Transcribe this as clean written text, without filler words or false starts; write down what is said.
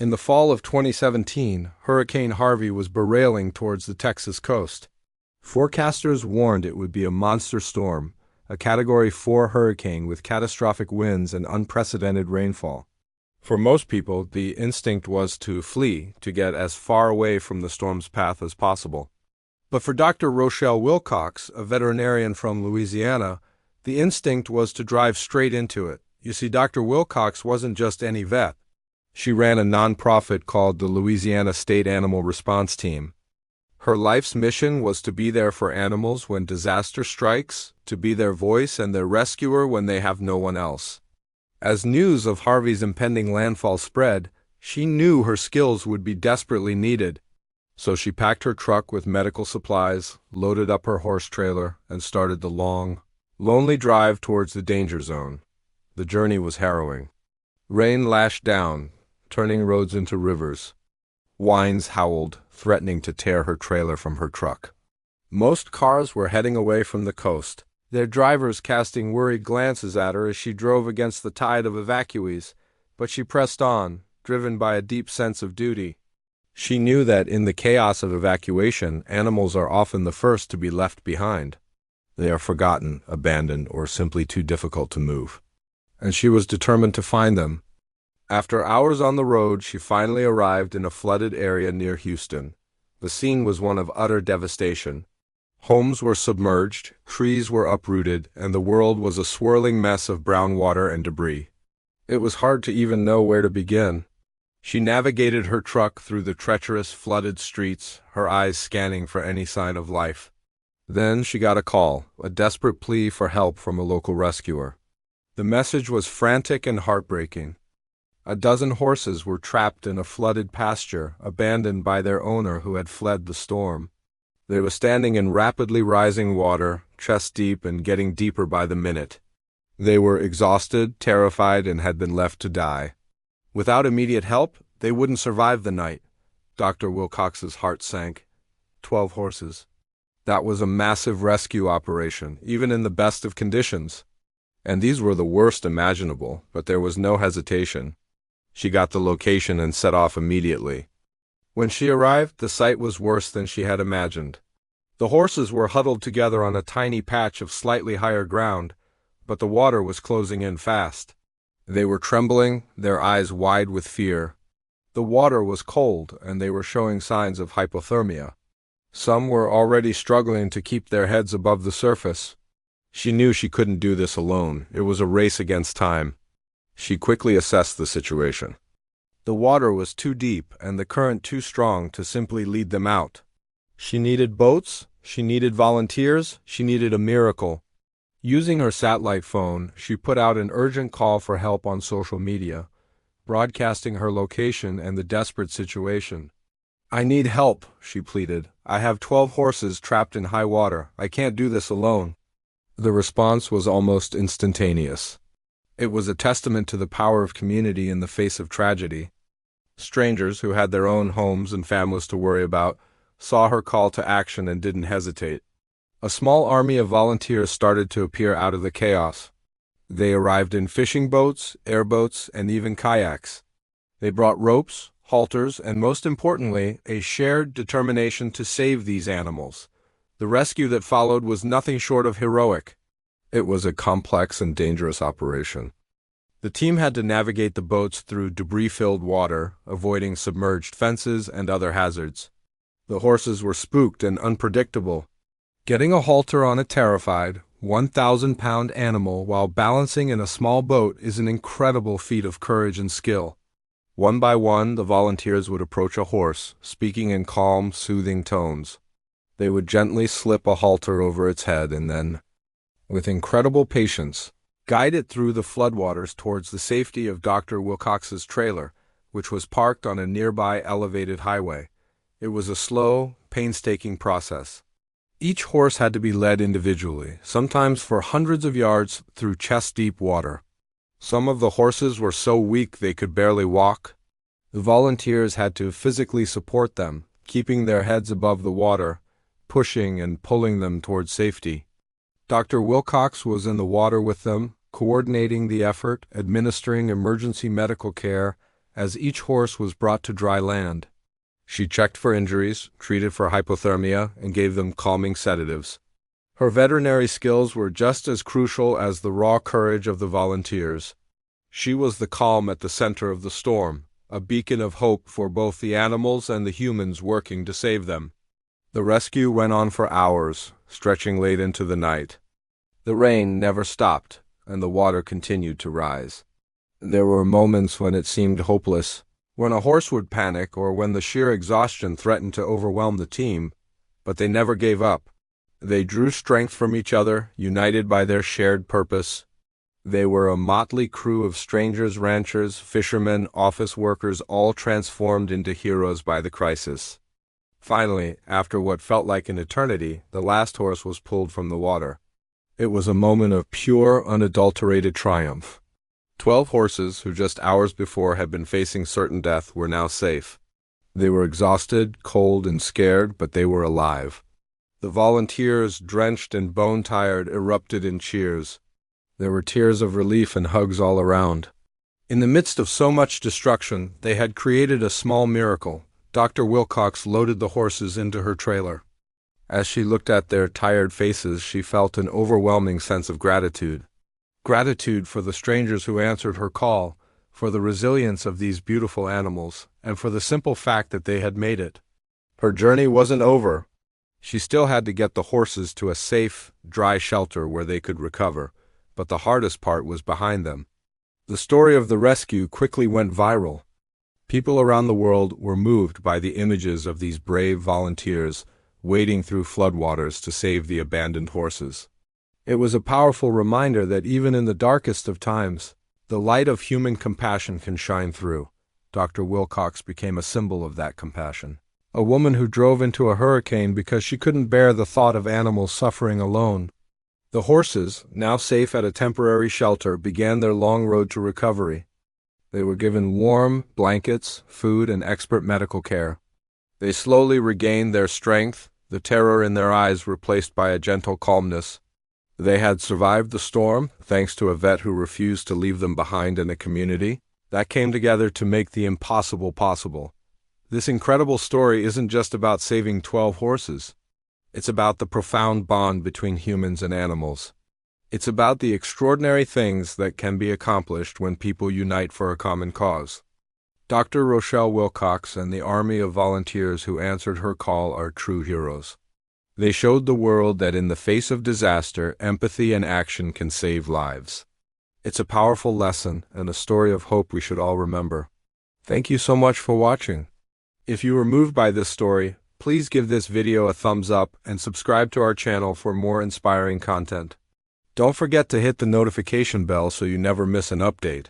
In the fall of 2017, Hurricane Harvey was barreling towards the Texas coast. Forecasters warned it would be a monster storm, a Category 4 hurricane with catastrophic winds and unprecedented rainfall. For most people, the instinct was to flee, to get as far away from the storm's path as possible. But for Dr. Rochelle Wilcox, a veterinarian from Louisiana, the instinct was to drive straight into it. You see, Dr. Wilcox wasn't just any vet. She ran a nonprofit called the Louisiana State Animal Response Team. Her life's mission was to be there for animals when disaster strikes, to be their voice and their rescuer when they have no one else. As news of Harvey's impending landfall spread, she knew her skills would be desperately needed. So she packed her truck with medical supplies, loaded up her horse trailer, and started the long, lonely drive towards the danger zone. The journey was harrowing. Rain lashed down, turning roads into rivers. Winds howled, threatening to tear her trailer from her truck. Most cars were heading away from the coast, their drivers casting worried glances at her as she drove against the tide of evacuees, but she pressed on, driven by a deep sense of duty. She knew that in the chaos of evacuation, animals are often the first to be left behind. They are forgotten, abandoned, or simply too difficult to move. And she was determined to find them. After hours on the road, she finally arrived in a flooded area near Houston. The scene was one of utter devastation. Homes were submerged, trees were uprooted, and the world was a swirling mess of brown water and debris. It was hard to even know where to begin. She navigated her truck through the treacherous, flooded streets, her eyes scanning for any sign of life. Then she got a call, a desperate plea for help from a local rescuer. The message was frantic and heartbreaking. A dozen horses were trapped in a flooded pasture, abandoned by their owner who had fled the storm. They were standing in rapidly rising water, chest deep and getting deeper by the minute. They were exhausted, terrified, and had been left to die. Without immediate help, they wouldn't survive the night. Dr. Wilcox's heart sank. 12 horses. That was a massive rescue operation, even in the best of conditions. And these were the worst imaginable, but there was no hesitation. She got the location and set off immediately. When she arrived, the sight was worse than she had imagined. The horses were huddled together on a tiny patch of slightly higher ground, but the water was closing in fast. They were trembling, their eyes wide with fear. The water was cold, and they were showing signs of hypothermia. Some were already struggling to keep their heads above the surface. She knew she couldn't do this alone. It was a race against time. She quickly assessed the situation. The water was too deep and the current too strong to simply lead them out. She needed boats, she needed volunteers, she needed a miracle. Using her satellite phone, she put out an urgent call for help on social media, broadcasting her location and the desperate situation. "I need help," she pleaded. "I have 12 horses trapped in high water. I can't do this alone." The response was almost instantaneous. It was a testament to the power of community in the face of tragedy. Strangers who had their own homes and families to worry about saw her call to action and didn't hesitate. A small army of volunteers started to appear out of the chaos. They arrived in fishing boats, airboats, and even kayaks. They brought ropes, halters, and most importantly, a shared determination to save these animals. The rescue that followed was nothing short of heroic. It was a complex and dangerous operation. The team had to navigate the boats through debris-filled water, avoiding submerged fences and other hazards. The horses were spooked and unpredictable. Getting a halter on a terrified, 1,000-pound animal while balancing in a small boat is an incredible feat of courage and skill. One by one, the volunteers would approach a horse, speaking in calm, soothing tones. They would gently slip a halter over its head and then, with incredible patience, guide it through the floodwaters towards the safety of Dr. Wilcox's trailer, which was parked on a nearby elevated highway. It was a slow, painstaking process. Each horse had to be led individually, sometimes for hundreds of yards through chest-deep water. Some of the horses were so weak they could barely walk. The volunteers had to physically support them, keeping their heads above the water, pushing and pulling them towards safety. Dr. Wilcox was in the water with them, coordinating the effort, administering emergency medical care, as each horse was brought to dry land. She checked for injuries, treated for hypothermia, and gave them calming sedatives. Her veterinary skills were just as crucial as the raw courage of the volunteers. She was the calm at the center of the storm, a beacon of hope for both the animals and the humans working to save them. The rescue went on for hours, stretching late into the night. The rain never stopped, and the water continued to rise. There were moments when it seemed hopeless, when a horse would panic or when the sheer exhaustion threatened to overwhelm the team, but they never gave up. They drew strength from each other, united by their shared purpose. They were a motley crew of strangers, ranchers, fishermen, office workers, all transformed into heroes by the crisis. Finally, after what felt like an eternity, the last horse was pulled from the water. It was a moment of pure, unadulterated triumph. 12 horses, who just hours before had been facing certain death, were now safe. They were exhausted, cold, and scared, but they were alive. The volunteers, drenched and bone-tired, erupted in cheers. There were tears of relief and hugs all around. In the midst of so much destruction, they had created a small miracle. Dr. Wilcox loaded the horses into her trailer. As she looked at their tired faces, she felt an overwhelming sense of gratitude. Gratitude for the strangers who answered her call, for the resilience of these beautiful animals, and for the simple fact that they had made it. Her journey wasn't over. She still had to get the horses to a safe, dry shelter where they could recover, but the hardest part was behind them. The story of the rescue quickly went viral. People around the world were moved by the images of these brave volunteers wading through floodwaters to save the abandoned horses. It was a powerful reminder that even in the darkest of times, the light of human compassion can shine through. Dr. Wilcox became a symbol of that compassion. A woman who drove into a hurricane because she couldn't bear the thought of animals suffering alone. The horses, now safe at a temporary shelter, began their long road to recovery. They were given warm blankets, food, and expert medical care. They slowly regained their strength, the terror in their eyes replaced by a gentle calmness. They had survived the storm, thanks to a vet who refused to leave them behind in a community that came together to make the impossible possible. This incredible story isn't just about saving 12 horses. It's about the profound bond between humans and animals. It's about the extraordinary things that can be accomplished when people unite for a common cause. Dr. Rochelle Wilcox and the army of volunteers who answered her call are true heroes. They showed the world that in the face of disaster, empathy and action can save lives. It's a powerful lesson and a story of hope we should all remember. Thank you so much for watching. If you were moved by this story, please give this video a thumbs up and subscribe to our channel for more inspiring content. Don't forget to hit the notification bell so you never miss an update.